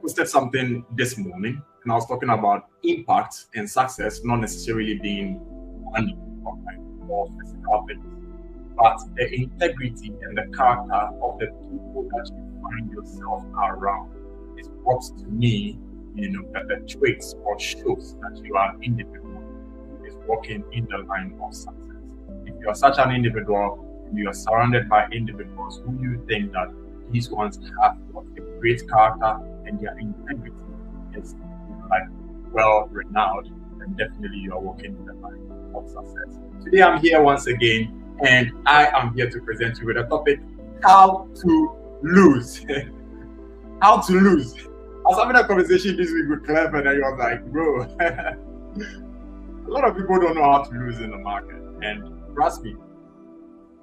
posted something this morning, and I was talking about impact and success not necessarily being money or physical things, but the integrity and the character of the people that you find yourself around is what, to me, the traits or shows that you are an individual who is walking in the line of success. If you are such an individual, you are surrounded by individuals who you think that these ones have a great character and their integrity is well renowned, then definitely you are walking in the line of success. Today I'm here once again, and I am here to present you with a topic: how to lose. How to lose. I was having a conversation this week with Clever, and he was like, bro, a lot of people don't know how to lose in the market. And trust me,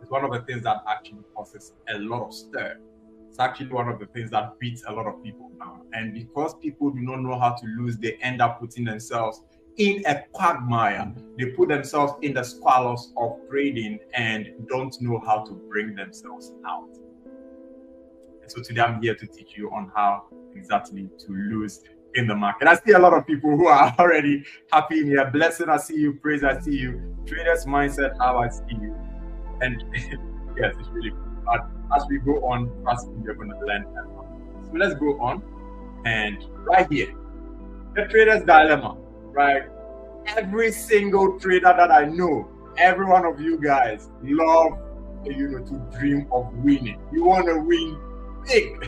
it's one of the things that actually causes a lot of stir. It's actually one of the things that beats a lot of people down. And because people do not know how to lose, they end up putting themselves in a quagmire. They put themselves in the squalors of trading and don't know how to bring themselves out. And so today I'm here to teach you on how exactly to lose in the market. I see a lot of people who are already happy in here. Blessing, I see you. Praise, I see you. Traders mindset, how I see you. And yes, it's really good. But as we go on, trust me, you're going to learn a lot. So let's go on. And right here, the trader's dilemma, right? Every single trader that I know, every one of you guys love, to dream of winning. You want to win big.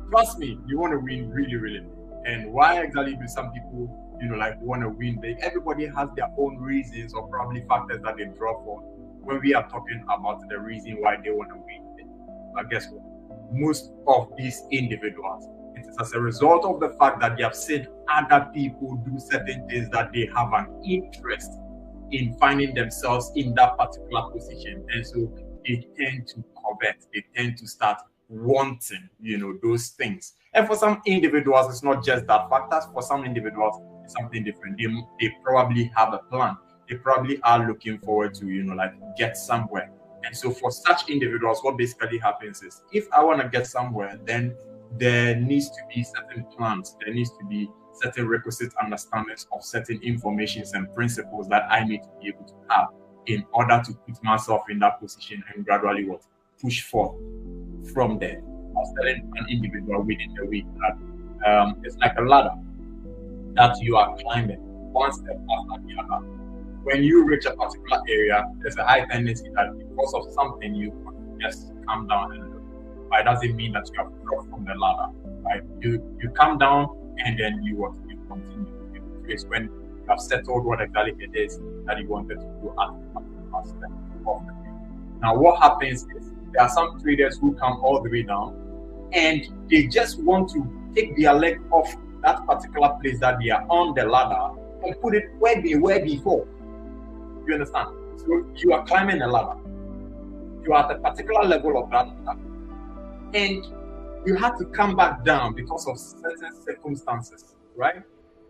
Trust me, you want to win really, really big. And why exactly do some people, want to win big? Everybody has their own reasons or probably factors that they draw for when we are talking about the reason why they want to win big. But guess what? Most of these individuals, it is as a result of the fact that they have seen other people do certain things that they have an interest in finding themselves in that particular position. And so they tend to covet, they tend to start wanting, those things. And for some individuals, it's not just that factor. For some individuals, it's something different. They probably have a plan. They probably are looking forward to, get somewhere. And so for such individuals, what basically happens is, if I want to get somewhere, then there needs to be certain plans. There needs to be certain requisite understandings of certain informations and principles that I need to be able to have in order to put myself in that position and gradually push forth from there. I was telling an individual within the week that it's like a ladder that you are climbing one step after the other. When you reach a particular area, there's a high tendency that because of something you just come down and look. But it doesn't mean that you have dropped from the ladder. Right? You come down and then you continue. It's when you have settled what exactly it is that you wanted to do at the particular step of the thing. Now, what happens is there are some traders who come all the way down and they just want to take their leg off that particular place that they are on the ladder and put it where they were before. You understand? So you are climbing a ladder. You are at a particular level of that ladder. And you have to come back down because of certain circumstances, right?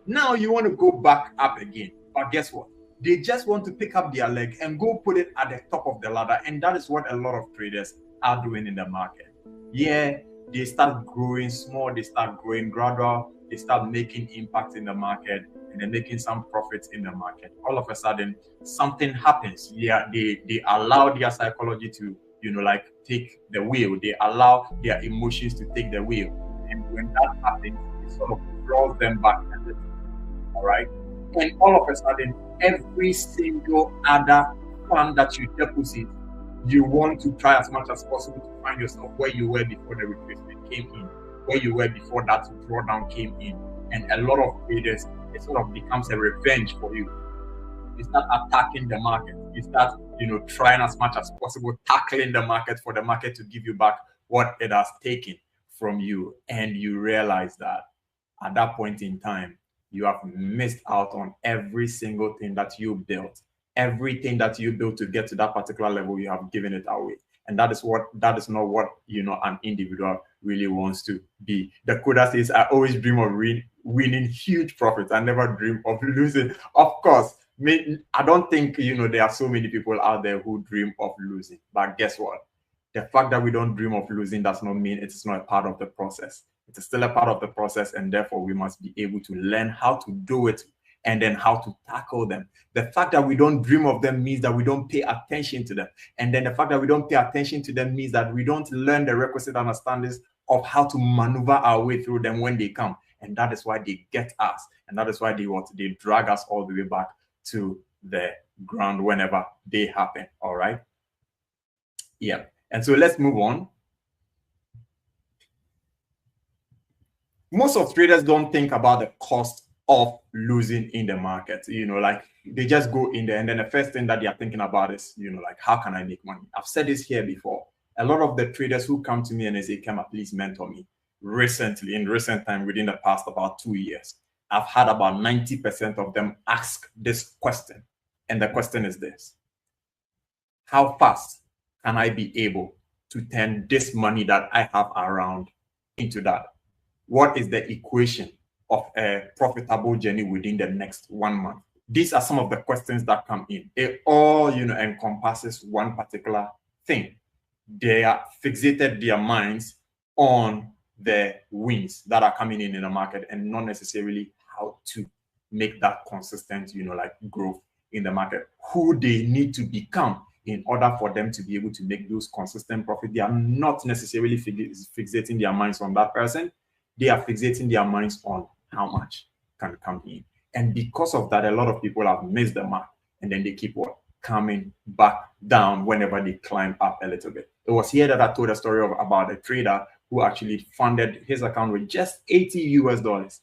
Now you want to go back up again. But guess what? They just want to pick up their leg and go put it at the top of the ladder. And that is what a lot of traders are doing in the market. Yeah, they start growing small, they start growing gradual, they start making impact in the market, and they're making some profits in the market. All of a sudden, something happens. Yeah, they allow their psychology to, take the wheel. They allow their emotions to take the wheel. And when that happens, it sort of draws them back a little. All right? And all of a sudden, every single other fund that you deposit, you want to try as much as possible to find yourself where you were before the retracement came in, where you were before that drawdown came in. And a lot of traders, it sort of becomes a revenge for you. You start attacking the market. You start, trying as much as possible, tackling the market for the market to give you back what it has taken from you. And you realize that at that point in time, you have missed out on every single thing that you built. Everything that you built to get to that particular level, you have given it away. And that is not what, an individual really wants to be. The coder says, I always dream of winning huge profits. I never dream of losing. Of course, I don't think, there are so many people out there who dream of losing. But guess what? The fact that we don't dream of losing does not mean it's not a part of the process. It is still a part of the process, and therefore we must be able to learn how to do it and then how to tackle them. The fact that we don't dream of them means that we don't pay attention to them. And then the fact that we don't pay attention to them means that we don't learn the requisite understandings of how to maneuver our way through them when they come. And that is why they get us. And that is why they drag us all the way back to the ground whenever they happen. All right. Yeah. And so let's move on. Most of traders don't think about the cost of losing in the market. Like they just go in there, and then the first thing that they are thinking about is, like, how can I make money? I've said this here before. A lot of the traders who come to me and they say, KEMMA, please mentor me. Recently, in recent time, within the past about 2 years, I've had about 90% of them ask this question. And the question is this: how fast can I be able to turn this money that I have around into that? What is the equation of a profitable journey within the next 1 month? These are some of the questions that come in. It all, encompasses one particular thing. They are fixated their minds on the wins that are coming in the market, and not necessarily how to make that consistent, like growth in the market. Who they need to become in order for them to be able to make those consistent profits. They are not necessarily fixating their minds on that person. They are fixating their minds on how much can come in. And because of that, a lot of people have missed the mark, and then they keep coming back down whenever they climb up a little bit. It was here that I told a story about a trader who actually funded his account with just $80.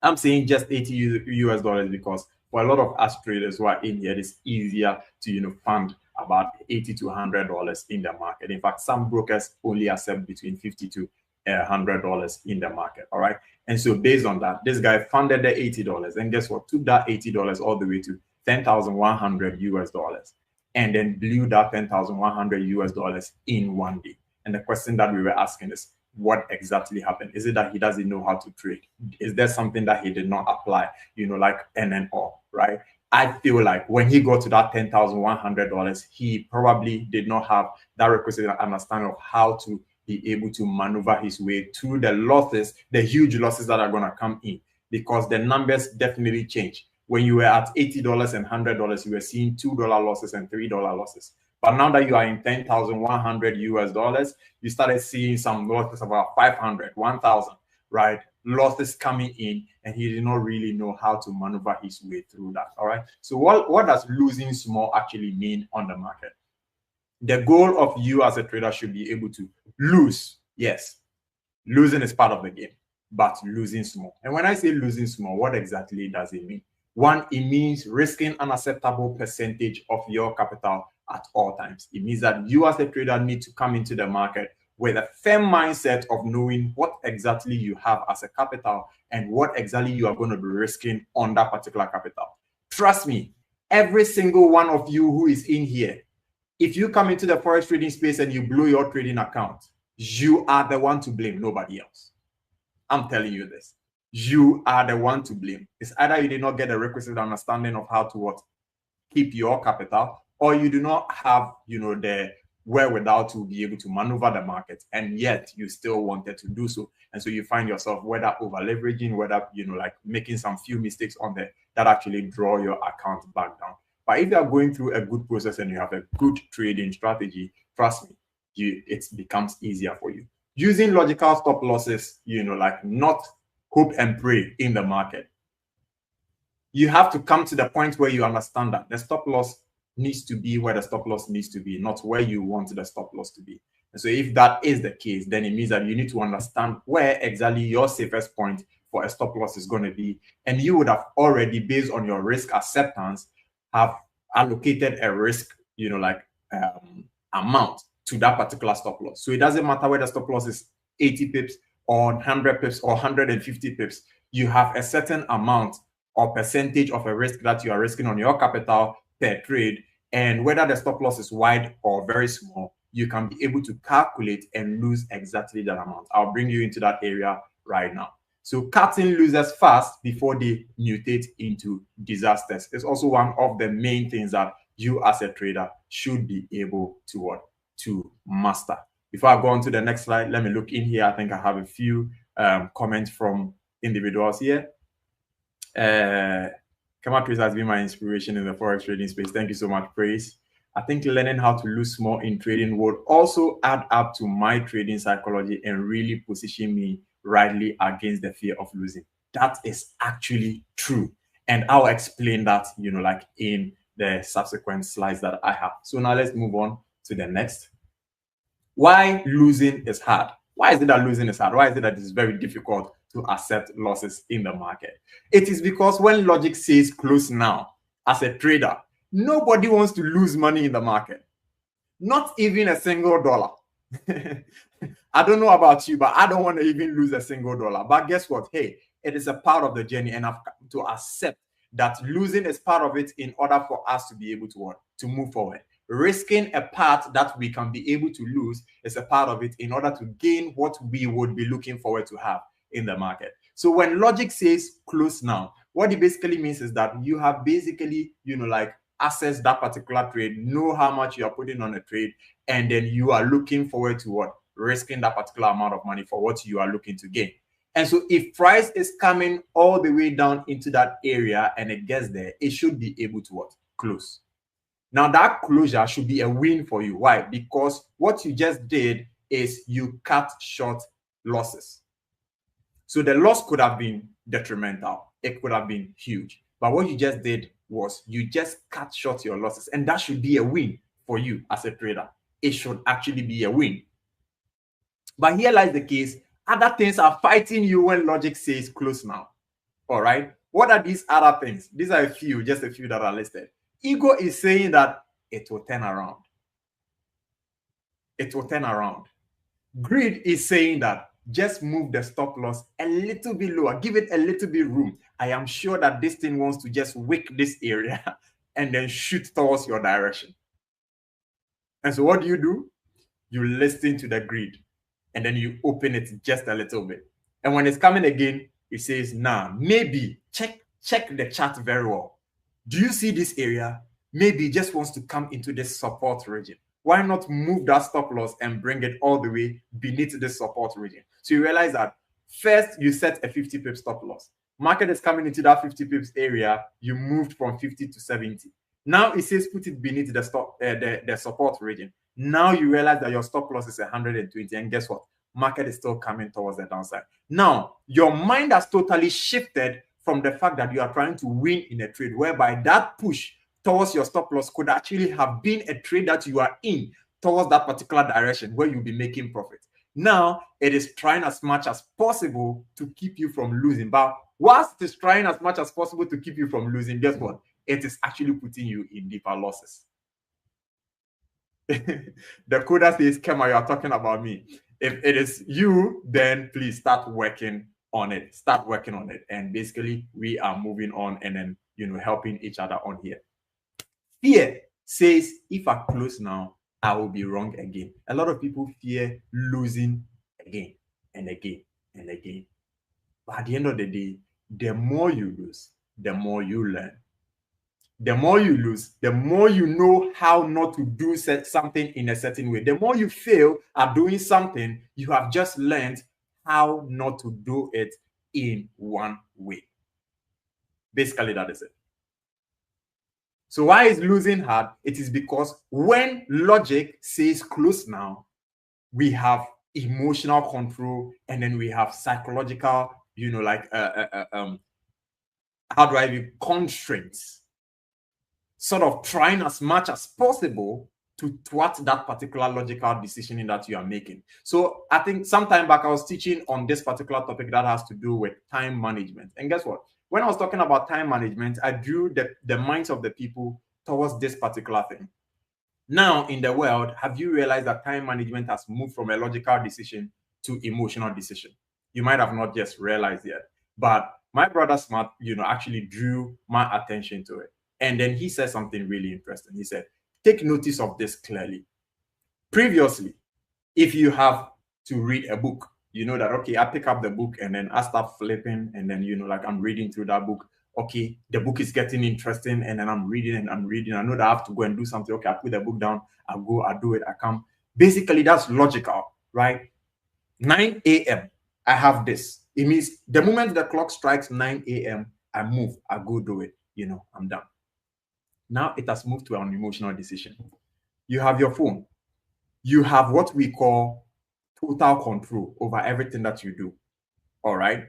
I'm saying just $80 because for a lot of us traders who are in here, it's easier to fund about $80 to $100 in the market. In fact, some brokers only accept between $50 to $100 in the market. All right. And so based on that, this guy funded the $80, and guess what? Took that $80 all the way to $10,100 and then blew that $10,100 in 1 day. And the question that we were asking is, what exactly happened? Is it that he doesn't know how to trade? Is there something that he did not apply, like NNO, right? I feel like when he got to that $10,100, he probably did not have that requisite understanding of how to be able to maneuver his way through the losses, the huge losses that are going to come in, because the numbers definitely change. When you were at $80 and $100, you were seeing $2 losses and $3 losses. But now that you are in $10,100, you started seeing some losses about 500, 1,000, right? Losses coming in, and he did not really know how to maneuver his way through that. All right. So what does losing small actually mean on the market? The goal of you as a trader should be able to lose. Yes, losing is part of the game, but losing small. And when I say losing small, what exactly does it mean? One, it means risking an acceptable percentage of your capital at all times. It means that you as a trader need to come into the market with a firm mindset of knowing what exactly you have as a capital and what exactly you are going to be risking on that particular capital. Trust me, every single one of you who is in here, if you come into the forex trading space and you blow your trading account, you are the one to blame, nobody else. I'm telling you this. You are the one to blame. It's either you did not get a requisite understanding of how to keep your capital, or you do not have, the wherewithal to be able to maneuver the market, and yet you still wanted to do so. And so you find yourself whether over leveraging, whether, like making some few mistakes on there that actually draw your account back down. But if you are going through a good process and you have a good trading strategy, trust me, it becomes easier for you. Using logical stop losses, like not hope and pray in the market. You have to come to the point where you understand that the stop loss needs to be where the stop loss needs to be, not where you want the stop loss to be. And so if that is the case, then it means that you need to understand where exactly your safest point for a stop loss is going to be. And you would have already, based on your risk acceptance, have allocated a risk, amount to that particular stop loss. So it doesn't matter whether stop loss is 80 pips or 100 pips or 150 pips. You have a certain amount or percentage of a risk that you are risking on your capital per trade. And whether the stop loss is wide or very small, you can be able to calculate and lose exactly that amount. I'll bring you into that area right now. So cutting losers fast before they mutate into disasters is also one of the main things that you as a trader should be able to master. Before I go on to the next slide, let me look in here. I think I have a few comments from individuals here. KEMMA Praise has been my inspiration in the forex trading space. Thank you so much, Praise. I think learning how to lose more in trading would also add up to my trading psychology and really position me rightly against the fear of losing. That is actually true. And I'll explain that, like in the subsequent slides that I have. So now let's move on to the next. Why losing is hard? Why is it that losing is hard? Why is it that it's very difficult to accept losses in the market? It is because when logic says close now, as a trader, nobody wants to lose money in the market. Not even a single dollar. I don't know about you, but I don't want to even lose a single dollar. But guess what? Hey, it is a part of the journey, and I've to accept that losing is part of it in order for us to be able to move forward. Risking a part that we can be able to lose is a part of it in order to gain what we would be looking forward to have in the market. So when logic says close now, what it basically means is that you have basically, like assess that particular trade, know how much you are putting on a trade, and then you are looking forward to what? Risking that particular amount of money for what you are looking to gain. And so if price is coming all the way down into that area and it gets there, it should be able to what? Close. Now that closure should be a win for you. Why? Because what you just did is you cut short losses. So the loss could have been detrimental. It could have been huge. But what you just did was you just cut short your losses. And that should be a win for you as a trader. It should actually be a win. But here lies the case. Other things are fighting you when logic says close now. All right. What are these other things? These are just a few that are listed. Ego is saying that it will turn around. It will turn around. Greed is saying that just move the stop loss a little bit lower. Give it a little bit room. I am sure that this thing wants to just wick this area and then shoot towards your direction. And so what do? You listen to the greed and then you open it just a little bit. And when it's coming again, it says, nah, maybe check the chart very well. Do you see this area? Maybe it just wants to come into this support region. Why not move that stop loss and bring it all the way beneath this support region? So you realize that first you set a 50 pips stop loss. Market is coming into that 50 pips area. You moved from 50 to 70. Now it says put it beneath the support region. Now you realize that your stop loss is 120. And guess what? Market is still coming towards the downside. Now, your mind has totally shifted from the fact that you are trying to win in a trade, whereby that push towards your stop loss could actually have been a trade that you are in towards that particular direction where you'll be making profit. Now, it is trying as much as possible to keep you from losing. But whilst it is trying as much as possible to keep you from losing, guess what? It is actually putting you in deeper losses. The coder says, KEMMA, you are talking about me. If it is you, then please start working on it. Start working on it. And basically, we are moving on and then, helping each other on here. Fear says, if I close now, I will be wrong again. A lot of people fear losing again and again and again. But at the end of the day, the more you lose, the more you learn. The more you lose, the more you know how not to do something in a certain way. The more you fail at doing something, you have just learned how not to do it in one way. Basically, that is it. So why is losing hard? It is because when logic says close now, we have emotional control and then we have psychological, constraints. Sort of trying as much as possible to thwart that particular logical decision that you are making. So I think sometime back I was teaching on this particular topic that has to do with time management. And guess what? When I was talking about time management, I drew the minds of the people towards this particular thing. Now in the world, have you realized that time management has moved from a logical decision to emotional decision? You might have not just realized yet, but my brother Smart, actually drew my attention to it. And then he said something really interesting. He said, take notice of this clearly. Previously, if you have to read a book, you know that, okay, I pick up the book and then I start flipping and then, I'm reading through that book. Okay, the book is getting interesting and then I'm reading and I'm reading. I know that I have to go and do something. Okay, I put the book down. I go, I do it, I come. Basically, that's logical, right? 9 a.m. I have this. It means the moment the clock strikes 9 a.m., I move, I go do it. I'm done. Now it has moved to an emotional decision. You have your phone. You have what we call total control over everything that you do. All right.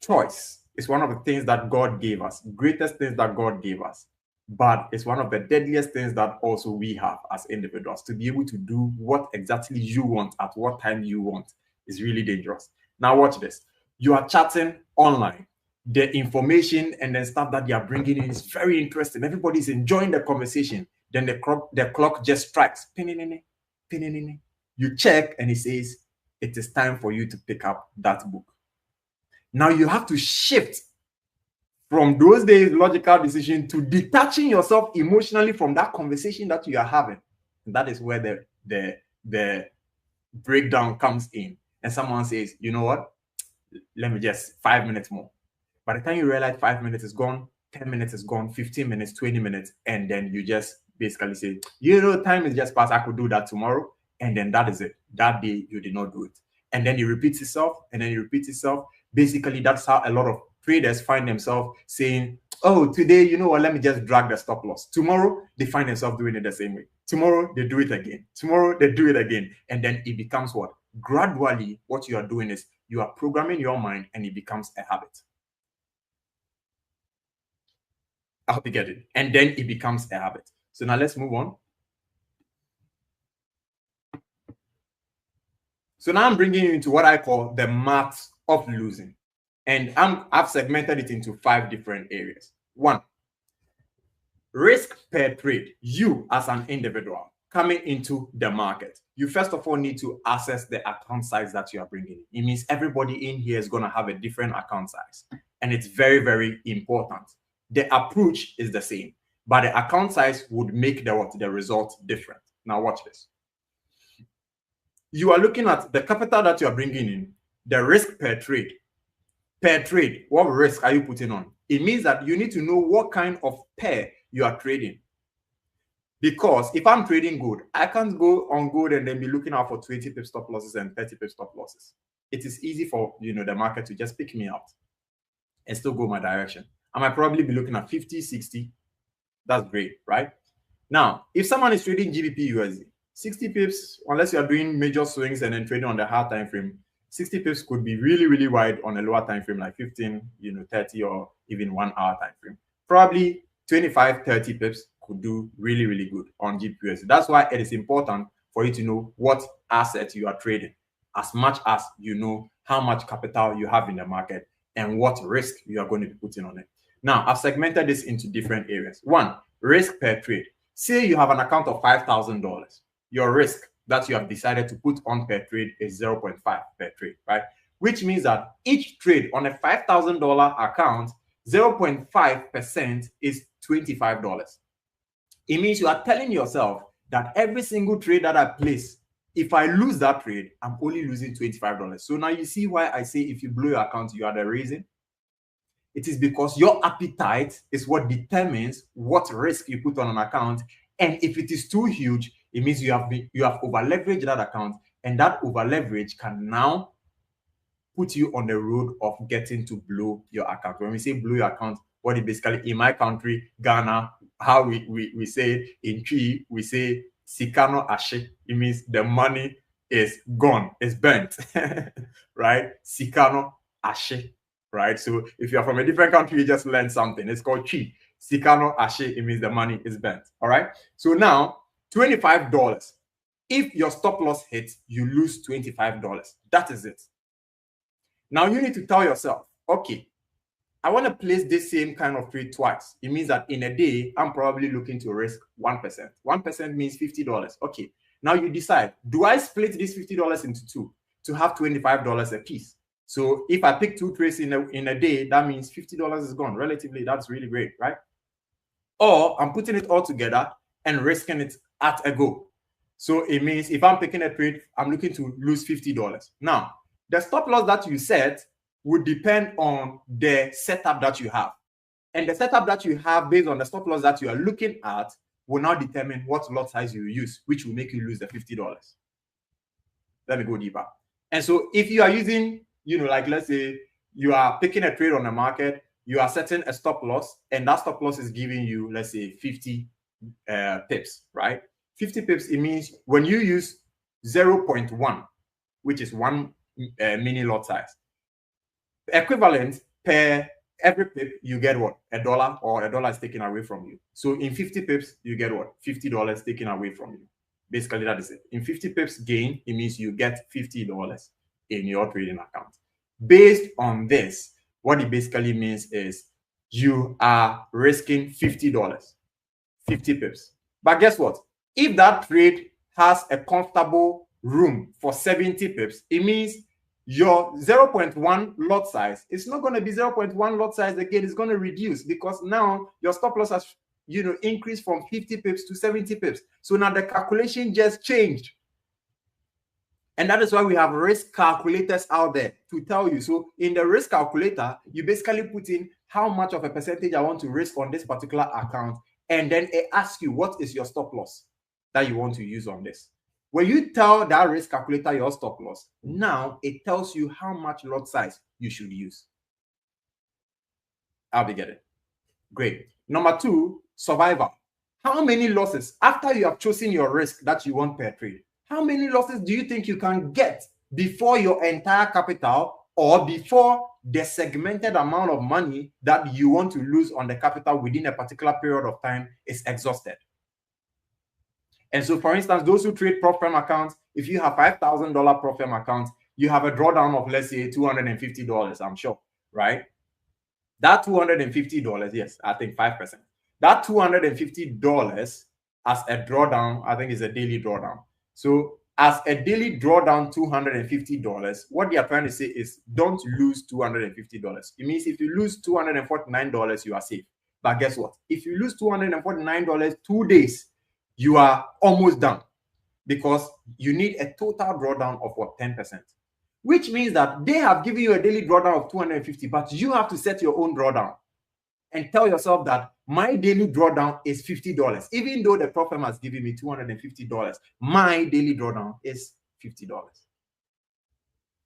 Choice is one of the things that God gave us, greatest things that God gave us. But it's one of the deadliest things that also we have as individuals. To be able to do what exactly you want at what time you want is really dangerous. Now watch this. You are chatting online. The information and then stuff that they are bringing in is very interesting. Everybody's enjoying the conversation. Then the clock just strikes. You check and it says it is time for you to pick up that book. Now you have to shift from those days logical decision to detaching yourself emotionally from that conversation that you are having. And that is where the breakdown comes in. And someone says, you know what? Let me just 5 minutes more. By the time you realize 5 minutes is gone, 10 minutes is gone, 15 minutes, 20 minutes, and then you just basically say, time is just past. I could do that tomorrow. And then that is it. That day you did not do it. And then it repeats itself, and then it repeats itself. Basically, that's how a lot of traders find themselves saying, oh, today, you know what, let me just drag the stop loss. Tomorrow, they find themselves doing it the same way. Tomorrow, they do it again. Tomorrow, they do it again. And then it becomes what? Gradually, what you are doing is you are programming your mind and it becomes a habit. I hope you get it. And then it becomes a habit. So now let's move on. So now I'm bringing you into what I call the math of losing. And I've segmented it into 5 different areas. 1, risk per trade. You as an individual coming into the market, you first of all need to assess the account size that you are bringing in. It means everybody in here is going to have a different account size. And it's very, very important. The approach is the same, but the account size would make the result different. Now watch this. You are looking at the capital that you are bringing in, the risk per trade. Per trade, what risk are you putting on? It means that you need to know what kind of pair you are trading. Because if I'm trading gold, I can't go on gold and then be looking out for 20 pip stop losses and 30 pip stop losses. It is easy for the market to just pick me out and still go my direction. I might probably be looking at 50, 60. That's great, right? Now, if someone is trading GBP USD, 60 pips, unless you are doing major swings and then trading on the high time frame, 60 pips could be really, really wide on a lower time frame, like 15, 30, or even 1 hour time frame. Probably 25, 30 pips could do really, really good on GBP. That's why it is important for you to know what asset you are trading, as much as you know how much capital you have in the market and what risk you are going to be putting on it. Now, I've segmented this into different areas. 1, risk per trade. Say you have an account of $5,000. Your risk that you have decided to put on per trade is 0.5 per trade, right? Which means that each trade on a $5,000 account, 0.5% is $25. It means you are telling yourself that every single trade that I place, if I lose that trade, I'm only losing $25. So now you see why I say if you blow your account, you are the reason. It is because your appetite is what determines what risk you put on an account. And if it is too huge, it means you have over leveraged that account, and that over leverage can now put you on the road of getting to blow your account. When we say blow your account, what it basically, in my country, Ghana, how we say it, in Twi, we say Sikano Ashe. It means the money is gone, it's burnt, right? Sikano Ashe, right? So if you're from a different country, you just learned something. It's called Twi. Sikano Ashe, it means the money is burnt, all right? So now, $25. If your stop loss hits, you lose $25. That is it. Now you need to tell yourself, okay, I want to place this same kind of trade twice. It means that in a day, I'm probably looking to risk 1%. 1% means $50. Okay. Now you decide, do I split this $50 into 2 to have $25 a piece? So if I pick 2 trades in a day, that means $50 is gone. Relatively, that's really great, right? Or I'm putting it all together and risking it at a go. So it means if I'm picking a trade, I'm looking to lose $50. Now, the stop loss that you set would depend on the setup that you have. And the setup that you have based on the stop loss that you are looking at will now determine what lot size you use, which will make you lose the $50. Let me go deeper. And so if you are using like let's say you are picking a trade on the market, you are setting a stop loss, and that stop loss is giving you, let's say, 50 pips, right? 50 pips, it means when you use 0.1, which is one mini lot size, equivalent per every pip, you get what? $1, or $1 is taken away from you. So in 50 pips, you get what? $50 taken away from you. Basically, that is it. In 50 pips gain, it means you get $50 in your trading account. Based on this, what it basically means is you are risking $50, 50 pips. But guess what? If that trade has a comfortable room for 70 pips, it means your 0.1 lot size is not going to be 0.1 lot size again. It's going to reduce because now your stop loss has increased from 50 pips to 70 pips. So now the calculation just changed. And that is why we have risk calculators out there to tell you. So in the risk calculator, you basically put in how much of a percentage I want to risk on this particular account. And then it asks you, what is your stop loss that you want to use on this? When you tell that risk calculator your stop loss, now it tells you how much lot size you should use. I'll be getting. Great. Number 2, survival. How many losses, after you have chosen your risk that you want per trade, how many losses do you think you can get before your entire capital or before the segmented amount of money that you want to lose on the capital within a particular period of time is exhausted? And so, for instance, those who trade prop firm accounts, if you have $5,000 prop firm account, you have a drawdown of, let's say, $250, I'm sure, right? That $250, yes, I think 5%. That $250 as a drawdown, I think is a daily drawdown. So as a daily drawdown, $250, what they are trying to say is don't lose $250. It means if you lose $249, you are safe. But guess what? If you lose $249 2 days, you are almost done because you need a total drawdown of what? 10%. Which means that they have given you a daily drawdown of $250, but you have to set your own drawdown and tell yourself that my daily drawdown is $50. Even though the prop firm has given me $250, my daily drawdown is $50.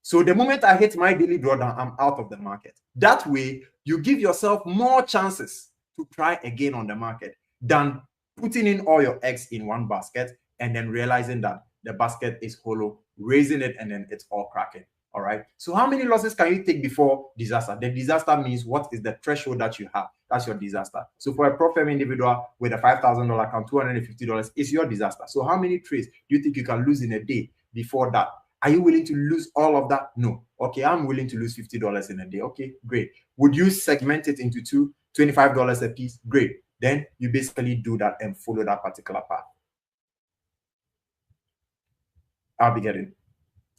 So the moment I hit my daily drawdown, I'm out of the market. That way, you give yourself more chances to try again on the market than putting in all your eggs in one basket and then realizing that the basket is hollow, raising it, and then it's all cracking. All right. So how many losses can you take before disaster? The disaster means what is the threshold that you have? That's your disaster. So for a prop firm individual with a $5,000 account, $250 is your disaster. So how many trades do you think you can lose in a day before that? Are you willing to lose all of that? No. Okay, I'm willing to lose $50 in a day. Okay, great. Would you segment it into two, $25 a piece? Great. Then you basically do that and follow that particular path. I'll be getting.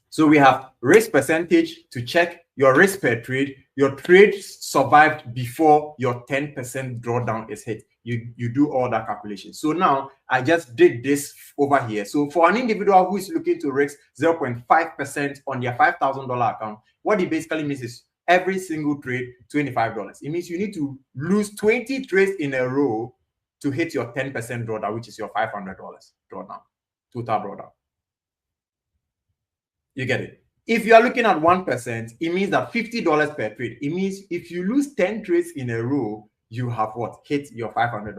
So we have risk percentage to check your risk per trade. Your trade survived before your 10% drawdown is hit. You do all that calculation. So now I just did this over here. So for an individual who is looking to risk 0.5% on their $5,000 account, what it basically means is every single trade, $25. It means you need to lose 20 trades in a row to hit your 10% drawdown, which is your $500 drawdown, total drawdown. You get it? If you are looking at 1%, it means that $50 per trade. It means if you lose 10 trades in a row, you have what? Hit your $500.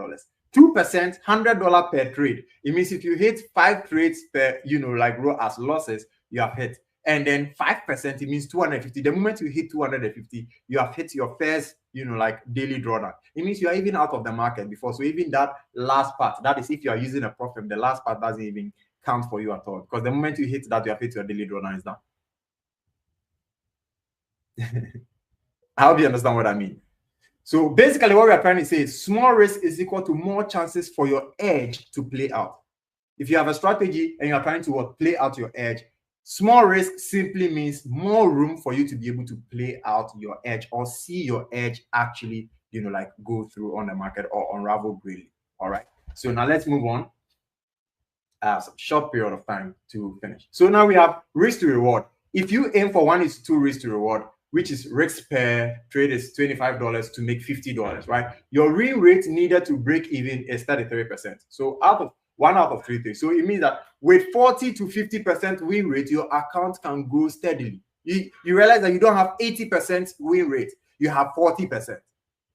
2%, $100 per trade. It means if you hit 5 trades per, like row as losses, you have hit. And then 5%, it means 250. The moment you hit 250, you have hit your first, like daily drawdown. It means you are even out of the market before. So even that last part, that is if you are using a prop firm, the last part doesn't even count for you at all. Because the moment you hit that, you have hit your daily drawdown is done. I hope you understand what I mean. So basically what we are trying to say is small risk is equal to more chances for your edge to play out. If you have a strategy and you're trying to play out your edge, small risk simply means more room for you to be able to play out your edge or see your edge actually, like go through on the market or unravel greatly. All right. So now let's move on. Some short period of time to finish. So now we have risk to reward. If you aim for 1:2 risk to reward, which is risk per trade is $25 to make $50, right? Your win rate needed to break even is 33%. So one out of 3 things. So it means that with 40 to 50% win rate, your account can grow steadily. You realize that you don't have 80% win rate, you have 40%.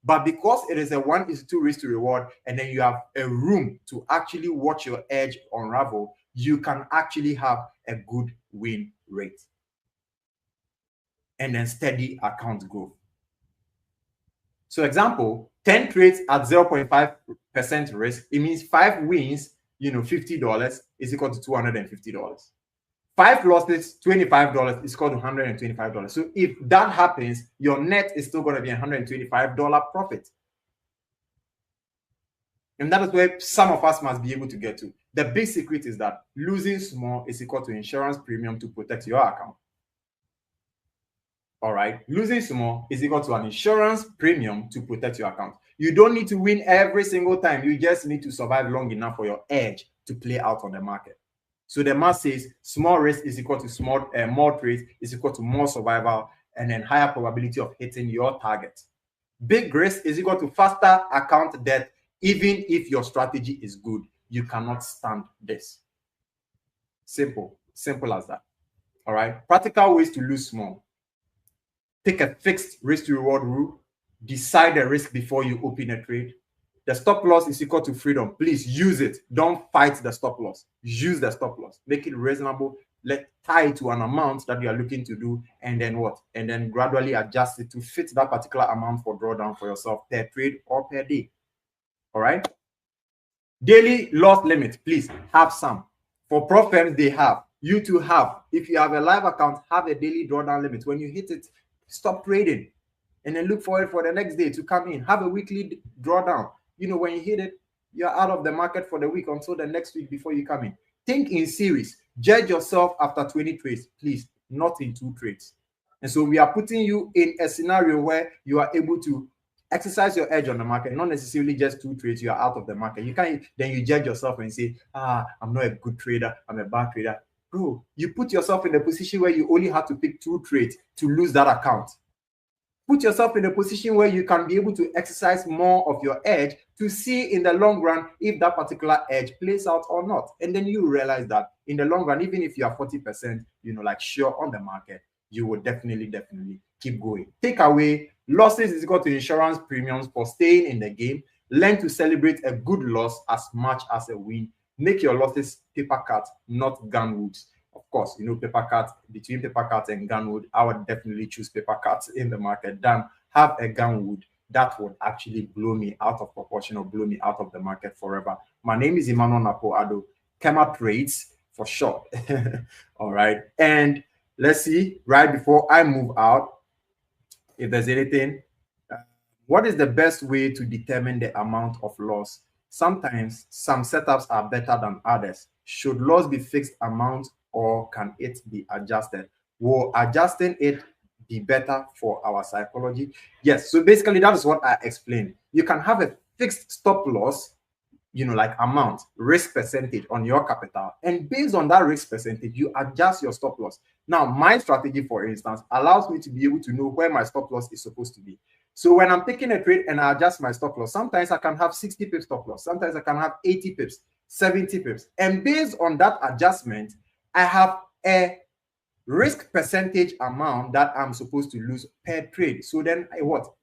But because it is a 1:2 risk to reward, and then you have a room to actually watch your edge unravel, you can actually have a good win rate. And then steady account growth. So example, 10 trades at 0.5% risk, it means 5 wins, $50 is equal to $250. 5 losses, $25 is equal to $125. So if that happens, your net is still going to be $125 profit. And that is where some of us must be able to get to. The big secret is that losing small is equal to insurance premium to protect your account. All right, losing small is equal to an insurance premium to protect your account. You don't need to win every single time. You just need to survive long enough for your edge to play out on the market. So the math says small risk is equal to more trades is equal to more survival, and then higher probability of hitting your target. Big risk is equal to faster account death. Even if your strategy is good, you cannot stand this. Simple as that. All right, practical ways to lose small. Take a fixed risk to reward rule. Decide the risk before you open a trade. The stop loss is equal to freedom. Please use it. Don't fight the stop loss. Use the stop loss. Make it reasonable. Tie it to an amount that you are looking to do, and then what? And then gradually adjust it to fit that particular amount for drawdown for yourself per trade or per day. All right. Daily loss limit. Please have some. For prop firms, they have. You too have. If you have a live account, have a daily drawdown limit. When you hit it, stop trading and then look for it for the next day to come in. Have a weekly drawdown. When you hit it, you're out of the market for the week until the next week before you come in. Think in series. Judge yourself after 20 trades, please, not in 2 trades. And so we are putting you in a scenario where you are able to exercise your edge on the market, not necessarily just 2 trades, you are out of the market. You can't, then you judge yourself and say, I'm not a good trader, I'm a bad trader. Bro, you put yourself in a position where you only have to pick 2 trades to lose that account. Put yourself in a position where you can be able to exercise more of your edge to see in the long run if that particular edge plays out or not. And then you realize that in the long run, even if you are 40%, sure on the market, you will definitely keep going. Take away losses is equal to insurance premiums for staying in the game. Learn to celebrate a good loss as much as a win. Make your losses paper cuts, not gunwoods. Of course, paper cuts, between paper cuts and gunwood, I would definitely choose paper cuts in the market than have a gunwood that would actually blow me out of proportion or blow me out of the market forever. My name is EMMANUEL ADOH, KEMMA Trades for short. All right. And let's see, right before I move out, if there's anything, what is the best way to determine the amount of loss? Sometimes some setups are better than others. Should loss be fixed amount or can it be adjusted? Will adjusting it be better for our psychology? Yes. So basically, that is what I explained. You can have a fixed stop loss, like amount, risk percentage on your capital. And based on that risk percentage, you adjust your stop loss. Now, my strategy, for instance, allows me to be able to know where my stop loss is supposed to be. So when I'm taking a trade and I adjust my stop loss, sometimes I can have 60 pips stop loss. Sometimes I can have 80 pips, 70 pips. And based on that adjustment, I have a risk percentage amount that I'm supposed to lose per trade. So then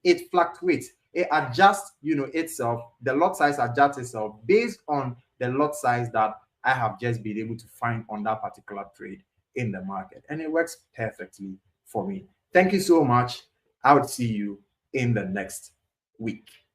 it fluctuates. It adjusts, itself. The lot size adjusts itself based on the lot size that I have just been able to find on that particular trade in the market. And it works perfectly for me. Thank you so much. I would see you in the next week.